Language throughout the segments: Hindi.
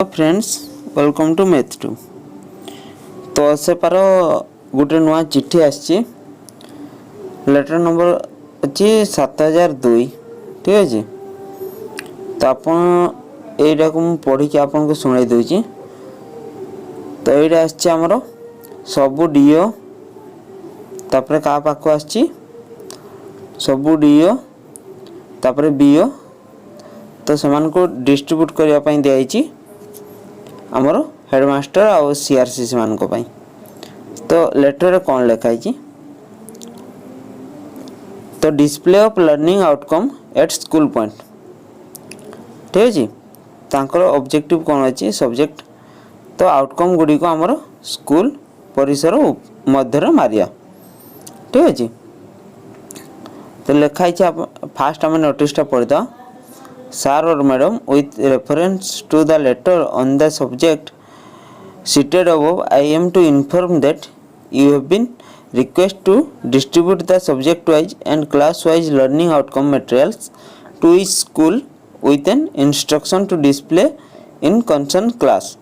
Friends welcome to math two. तो से पार गोटे नुआ चिट्ठी आसी लेटर नंबर अच्छी 7002 ठीक अच्छे। तो आप यहीटा को पढ़ी के आपको शुणाई दूची। तो ये आमर सबू डीओ तापर क्या पाक आसी सबू डीओ तापर बीओ तो से डिस्ट्रीब्यूट करने दिखाई आमर हेडमास्टर आउ सीआरसी से मानक पाई। तो लेटर कौन लिखाई तो display of learning outcome at school point ठीक अच्छे। तांकर ऑब्जेक्टिव कौन अच्छी सब्जेक्ट तो आउटकम गुड़ी को आमर स्कूल परिसर मध्य मारिया ठीक अच्छे। तो लिखाई फास्ट आम नोटिसटा पढ़ीदा Sir or madam, with reference to the letter on the subject cited above, I am to inform that you have been requested to distribute the subject-wise and class-wise learning outcome materials to each school with an instruction to display in concerned class.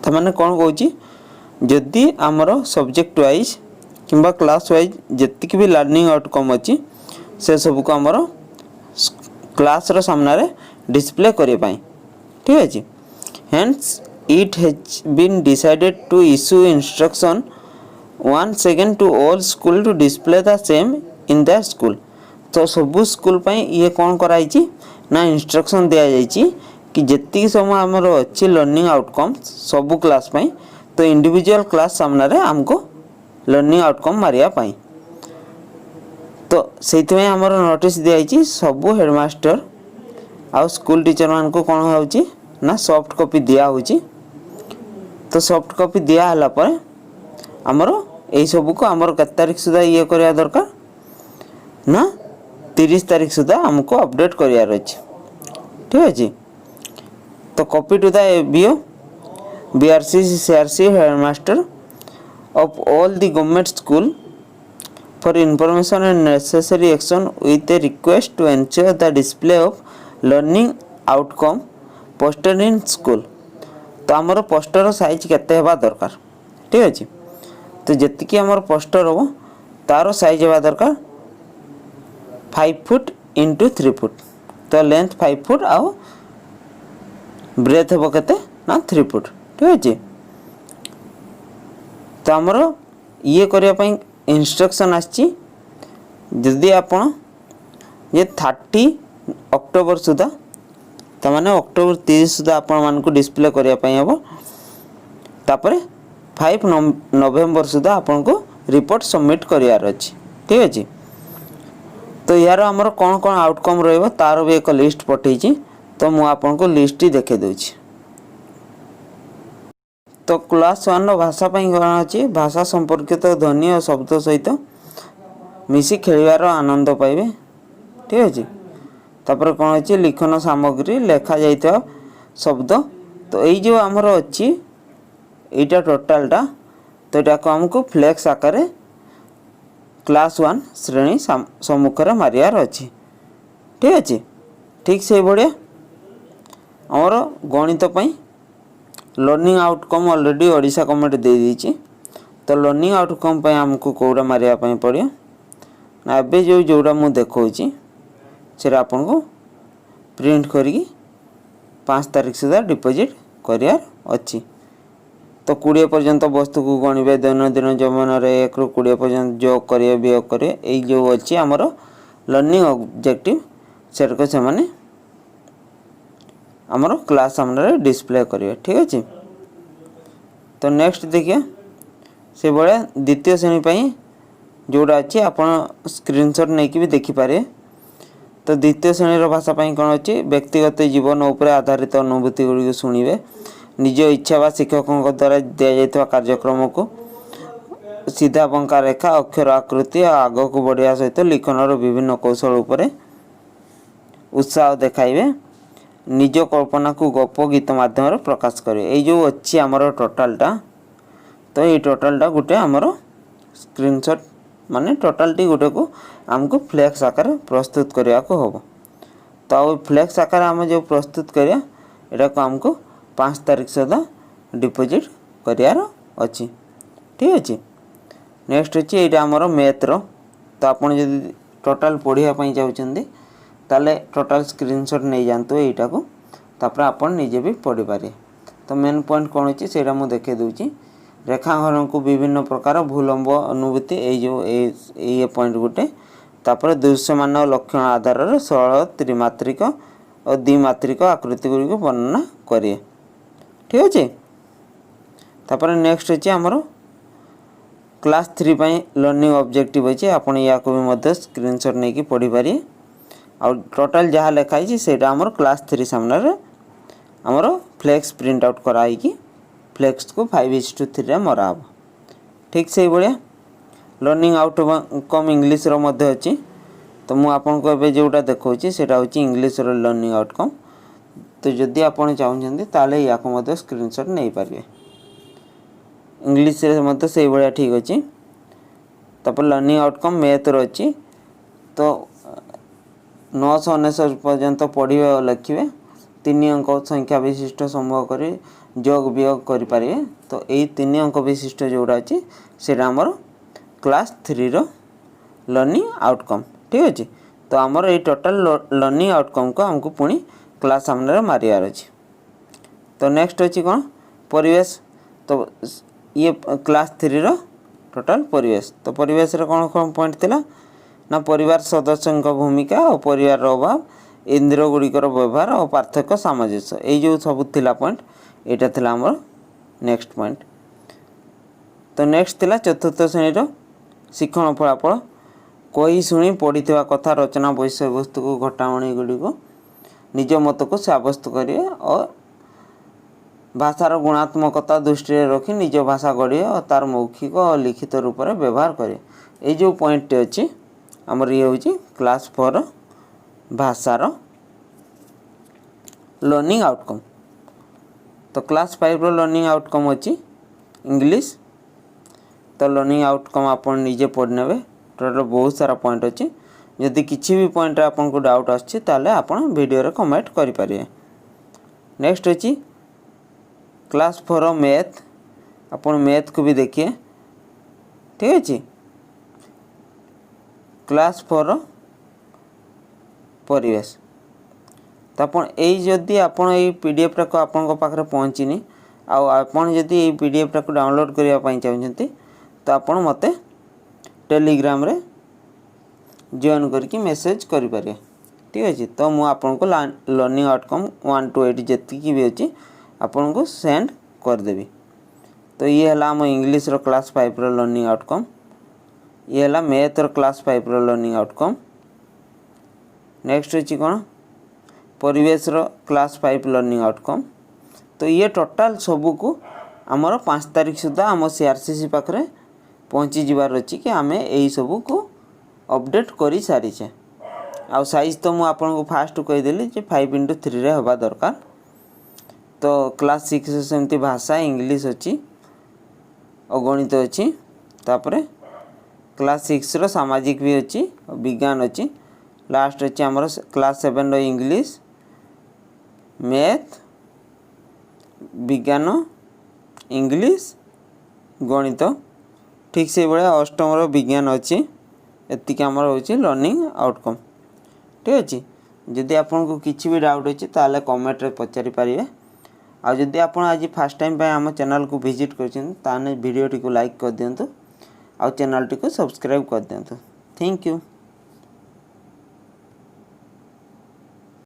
तो मैंने कौन कहूँ जदि आमर सब्जेक्ट वाइज किंबा क्लास वाइज जी भी लर्निंग आउटकम अच्छी से सब को आमर क्लास रो सामना रे डिस्प्ले करे पाई ठीक अच्छे। Hence it has been decided to issue instruction 1 second to all school to display the same in the school. तो सबू स्कूल पाई ये कौन कराई ना इंस्ट्रक्शन दिया जाइए कि जितनी समय आमर अच्छी लर्निंग आउटकम सबू क्लास पाई तो इंडिविजुअल क्लास सामना रे हमको लर्निंग आउटकम मारिया पाई। तो से आमर नोटिस दिखाई सबू हेडमास्टर आउ स्कूल टीचर मान को कौन हो ना सॉफ्ट कॉपी दिया होची। तो सॉफ्ट कॉपी दिया हला पर आमर यही सब को आमर कत तारीख सुधा ये करया दरकार ना 30 तारीख सुधा हमको अपडेट करियार अछि ठीक अछि। तो copy to the BO BRC CRC headmaster of all the government school for information and necessary action with a request to ensure the display of learning outcome posted in school। तो आमर पोस्टर साइज केते हेबा दरकार ठीक अछि। तो जतिकी आमर पोस्टर हो तार साइज हेबा दरकार 5 फुट इंटू 3 फुट। तो लेंथ 5 फुट आउ ब्रेथ हेबो केते ना 3 फुट ठीक अछि। तो आमर ये करिया पई इंस्ट्रक्शन आछि जदि आपण ये 30 अक्टोबर सुधा तो माने अक्टोबर 30 सुधा आपण मान को डिस्प्ले करिया पई हबो। तापरे 5 नवंबर सुधा आपण को रिपोर्ट सबमिट करियार अछि ठीक अछि। तो यार हमर कोन कोन आउटकम रहइबो तार भी एक लिस्ट पठेछि तो मु आपण को लिस्ट ही देखे दोछि। तो क्लास 1 भाषा कौन अच्छी भाषा संपर्कित ध्वनि और शब्द सहित मिसी खेलिवार आनंद पाइबे ठीक अच्छे। तापर कौन अच्छी लिखन सामग्री लेखा जाइता शब्द तो यही जो आमर अच्छी यहाँ टोटालटा तो यहाँ को आमको फ्लेक्स आकार क्लास 1 श्रेणी सम्मुखें मारियार अच्छी ठीक अच्छे। ठीक से भाया आमर गणित learning outcome already Odisha government दे दीची। तो लर्निंग आउटकम पे हमको कोड़ा मारिया पड़ो ना एबे जो जोड़ा मु देखौची से आपन को प्रिंट करी 5 तारीख सुधा डिपॉजिट करियार अच्छी। तो 20 पर्यंत वस्तु को गणिबे दैनंदिन जीवन रे 1 ରୁ 20 पर्यंत जोग करिए वियोग करिए एई जो अच्छी हमर लर्निंग ऑब्जेक्टिव सेट को से माने आमर क्लास सामने डिस्प्ले करिए ठीक अच्छे। तो नेक्स्ट देखिए से भाया द्वितीय श्रेणी पाई जोड़ा अच्छी आप स्क्रीनशॉट नहीं कि भी देखिपारे। तो द्वितीय श्रेणी भाषा पाई कौन अच्छी व्यक्तिगत जीवन उपर आधारित अनुभूति गुड़ी शुणिबे निज इच्छा व शिक्षकों द्वारा दि जाइए कार्यक्रम को सीधा बंका रेखा अक्षर आकृति आग को बढ़िया सहित लिखनर विभिन्न कौशल उपरे उत्साह देखाइबे निज कल्पना को गप गीत माध्यम प्रकाश करे। ये जो अच्छी आमर टोटालटा तो ये टोटालटा गोटे आमर स्क्रीनशॉट माने टोटालटी गोटे को आमको फ्लेक्स आकार प्रस्तुत करने को हम। तो फ्लेक्स आकार आम जो प्रस्तुत करिया एटा को हमको 5 तारिख सुधा डिपोजिट करियार अछि। ठीक अछि। नेक्स्ट अछि एटा हमर मैथ रो। तो आपण जदि टोटल पढ़िया पई चाहउछन्ती ताले टोटल स्क्रीनशॉट नै जानतो एटा को तापर आपण निजे भी पढ़ि पारे। तो मेन पॉइंट कोन अछि सेटा मु देखे दोछि। रेखांकन को विभिन्न प्रकार भूलंब अनुभूति ए पॉइंट गुटे तापर दृश्यमान लक्षण आधार रे सरल त्रिमात्रिक और द्विमात्रिक आकृति गुरी को वर्णना करिए। ठीक अछि। तापर नेक्स्ट अछि हमरो क्लास 3 पई लर्निंग ऑब्जेक्टिव अछि। आपण या को भी मध्य स्क्रीनशॉट नै कि पढ़ि पारिए। और टोटल जहाँ लिखाई छी सेटा हमर क्लास 3 सामने रे हमरो फ्लेक्स प्रिंट आउट कराई कि फ्लेक्स को 5:3 रे मराब। ठीक से बढ़िया लर्निंग आउटकम इंग्लिश रो मध्य अछि। तो मु आपन को एबे जोटा देखौची सेटा होची इंग्लिश रो लर्निंग आउटकम। तो जदि आपण चाहुचंती ताले या को मध्य स्क्रीनशॉट नै पारिबे। इंग्लिश रे मध्य सेही बढ़िया ठीक अछि। तापर लर्निंग आउटकम मैथ रो अछि। तो 999 पर्यंत पढ़िबे और लिखिबे 3 अंक संख्या विशिष्ट संभव करी जोग वियोग करि पारिबे। तो एई 3 अंक विशिष्ट जोड़ा अछि सेटा हमर क्लास 3 रो लर्निंग आउटकम। ठीक अछि। तो हमर ए टोटल लर्निंग आउटकम को हमको पुनी क्लास सामने रे मारियार अछि। तो नेक्स्ट अछि कोन परिवेश। तो ये क्लास 3 रो टोटल परिवेश। तो परिवेश रे कोन पॉइंट थिला ना परिवार सदस्यों का भूमिका और परिवार रो अभाव इंद्रिय गुड़िकर व्यवहार और पार्थक्य सामंजस्य ए जो सब थिला पॉइंट एटा थिला हमर नेक्स्ट पॉइंट। तो नेक्स्ट थिला चतुर्थ श्रेणी रो शिक्षण फलाफल कही शुणी पढ़िथिबा कथा रचना विषय वस्तु को घटावणी गुडी को निज मत को साब्यस्त करिए और भाषार गुणात्मकता दृष्टि रे रखी निज भाषा गढ़िए और तार मौखिक और लिखित रूप रे व्यवहार करिए। ए जो पॉइंट अछि हमर ये होची क्लास 4 भाषार लर्निंग आउटकम। तो क्लास 5 रो लर्निंग आउटकम अछि इंग्लिश। तो लर्निंग आउटकम आपण निजे पढ़ नेबे। टोटल बहुत सारा पॉइंट अछि। यदि किछि भी पॉइंट आपन को डाउट आछि ताले आपण वीडियो रे कमेंट करि पारिए। नेक्स्ट अछि क्लास 4 मैथ। आपण मैथ को भी देखिए। ठीक अछि। क्लास 4 परिवेश। तो आपण एई जदि आपण एई पीडीएफ टा को आपण को पाखरे पहुंचीनी आ आपण जदि एई पीडीएफ टा को डाउनलोड करिया पई चाहउछंती तो आपण मते टेलीग्राम रे जॉइन करके मेसेज करि पारे। ठीक अछि। तो मु आपण को लर्निंग आउटकम 1 to 8 जति की भी अछि आपण को सेंड कर देबी। तो ये हला हम इंग्लिश रो क्लास 5 रो लर्निंग आउटकम। ये हला मैथ रो क्लास 5 रो लर्निंग आउटकम। नेक्स्ट अछि कोन परिवेश रो क्लास 5 लर्निंग आउटकम। तो ये टोटल सबु को हमर 5 तारिख सुधा हम सीआरसीसी पाखरे पहुंची जिबार अछि कि हमें एई सबु को अपडेट करि सारी छे। आ साइज तो मु आपन को फास्ट कहि देली जे 5:3 रे हबा दरकार। तो क्लास 6 से सेमती भाषा इंग्लिश अछि और गणित अछि। तापरे क्लास 6 रो सामाजिक भी अछि और विज्ञान अछि। लास्ट अछि हमर क्लास 7 रो इंग्लिश मैथ विज्ञान इंग्लिश गणित। ठीक से बळे अष्टम रो विज्ञान अछि। एतिक हमर होछि लर्निंग आउटकम। ठीक अछि। जदि आपन को किछि भी डाउट अछि ताले कमेंट रे पचारि पारिबे। आ जदि आपन आज फर्स्ट टाइम पे हम चैनल को विजिट करछन ताने वीडियो टी को लाइक कर दियंतु और चैनल टी को सब्सक्राइब कर दियंतु। Thank you.